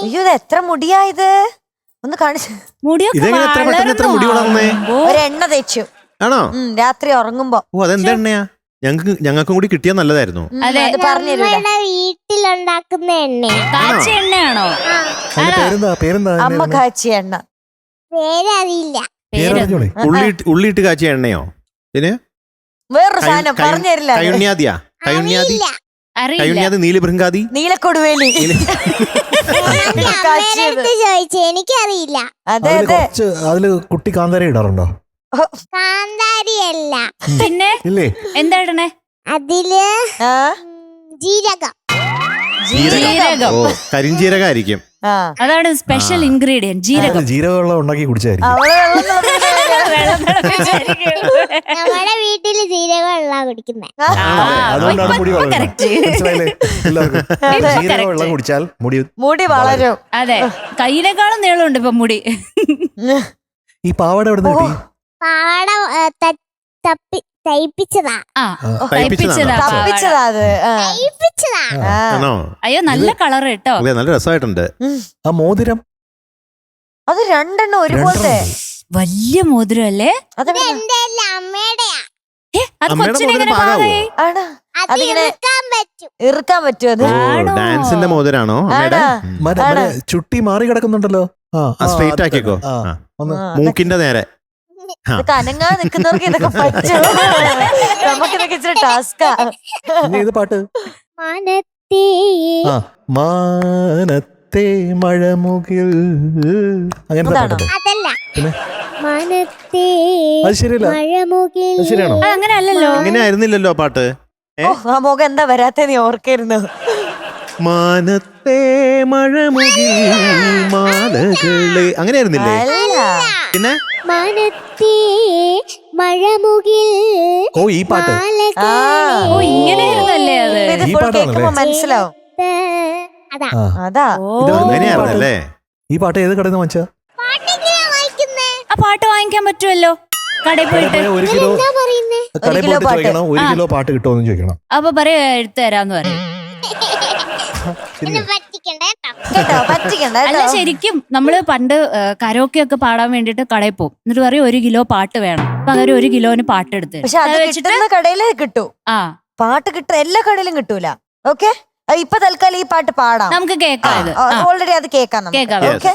അയ്യോ ഇത് എത്ര മുടിയാ ഇത്, ഒന്ന് കാണിച്ചു. ഇതെങ്ങനെ എത്ര പെട്ടെന്ന് എത്ര മുടി വളർന്നേ? ഒരു എണ്ണ തേച്ചു. ആണോ? രാത്രി ഉറങ്ങുമ്പോ. ഓ അതെന്താ എണ്ണയാ? ഞങ്ങൾക്കും കൂടി കിട്ടിയാൽ നല്ലതായിരുന്നു. നമ്മുടെ വീട്ടിലുണ്ടാക്കുന്ന എണ്ണ. കാച്ചിയ എണ്ണയാണോ? അമ്മ കാച്ചിയ എണ്ണ. പേരറിയില്ല. ഉള്ളിയിട്ട് കാച്ചിയ എണ്ണയോ? പിന്നെ വേറൊരു സാധനം പറഞ്ഞു തരില്ല. കയുണ്യാദിയാ? കയുണ്യാദി, നീലബൃങ്കാദി, നീലക്കൊടുവേലി. ചോദിച്ചു, എനിക്കറിയില്ല. അതെ അതെ. അതില് കുട്ടി കാന്താരി ഇടാറുണ്ടോ? കാന്താരിയല്ല. പിന്നെ എന്താ ഇടണേ? അതില് ജീരകം. ജീരകം. ഓ കരിഞ്ജീരകായിരിക്കും. അതാണ് സ്പെഷ്യൽ ഇൻഗ്രീഡിയന്റ്, ജീരകം. ജീരകവെള്ളം ഉണ്ടാക്കി കുടിച്ചായിരിക്കും. നമ്മുടെ വീട്ടില് ജീരകവെള്ളം കുടിക്കുന്നേ. അതുകൊണ്ടാണ് മുടി വളരുന്നത്. ജീരകവെള്ളം കുടിച്ചാൽ മുടി വളരും. അതെ, കയ്യിനേക്കാളും നീളമുണ്ട് ഇപ്പൊ മുടി. ഈ പാവാട എവിടെ നിന്ന് കിട്ടി? പാവാട തയ്പ്പിച്ചതാ. അയ്യോ നല്ല കളർ കേട്ടോ, നല്ല രസമായിട്ടുണ്ട്. ആ മോതിരം അത് രണ്ടെണ്ണം ഒരുപോലത്തെ വലിയ മോതിരം അല്ലേ? എന്റെ അമ്മയുടെയാ. അത് കൊച്ചിനെ ഇറുക്കാൻ പറ്റും. അത് ഡാൻസിന്റെ മോതിരാണോ? ചുട്ടി മാറി കിടക്കുന്നുണ്ടല്ലോ, സ്ട്രെയിറ്റ് ആക്കിക്കോ. മൂക്കിന്റെ നേരെ. അനങ്ങാ നിക്കുന്നവർക്ക് ഇതൊക്കെ പറ്റും. നമുക്കിതൊക്കെ ഇച്ചിരി ടാസ്കാ. ഇത് പാട്ട് മാനത്തെ മഴമുകിൽ അങ്ങനത്തെ പാട്ടല്ലേ? അത് ശരിയല്ല, ശരിയാണോ? അങ്ങനെ അല്ലല്ലോ, അങ്ങനെ ആയിരുന്നില്ലല്ലോ പാട്ട്. ആ മുഖം എന്താ വരാത്ത നീ ഓർക്കായിരുന്നു. മാനത്തെ മഴമുകിൽ മാലകളെ അങ്ങനെ ആയിരുന്നില്ലേ? പിന്നെ ഓ ഈ പാട്ട് ഇങ്ങനെയായിരുന്നല്ലേ? അത് ഇത് കേൾക്കുമ്പോ മനസ്സിലാവും. അതാ അങ്ങനെയായിരുന്നല്ലേ? ഈ പാട്ട് ഏത് കടയിൽ നിന്ന് വാങ്ങിച്ചാ? ആ പാട്ട് വാങ്ങിക്കാൻ പറ്റുമല്ലോ കടയിൽ പോയിട്ട്. കടയിൽ പോയിട്ട് ചോദിക്കണം, 1 കിലോ പാട്ട് കിട്ടുമെന്ന് ചോദിക്കണം. അപ്പൊ പറയാ എടുത്തു തരാന്ന് പറയും. അല്ല ശരിക്കും നമ്മള് പണ്ട് കരോക്കെ ഒക്കെ പാടാൻ വേണ്ടിട്ട് കടയിൽ പോകും, എന്നിട്ട് പറയും 1 കിലോ പാട്ട് വേണം. അപ്പൊ അവര് 1 കിലോന് പാട്ട് എടുത്ത്. പക്ഷെ അത് കിട്ടുന്ന കടയിലേ കിട്ടൂ. പാട്ട് കിട്ടുന്ന എല്ലാ കടയിലും കിട്ടൂല. ഓക്കെ, ഇപ്പൊ തൽക്കാലം ഈ പാട്ട് പാടാം, നമുക്ക് കേൾക്കാം. ഓൾറെഡി അത് കേൾക്കാം. ഓക്കെ.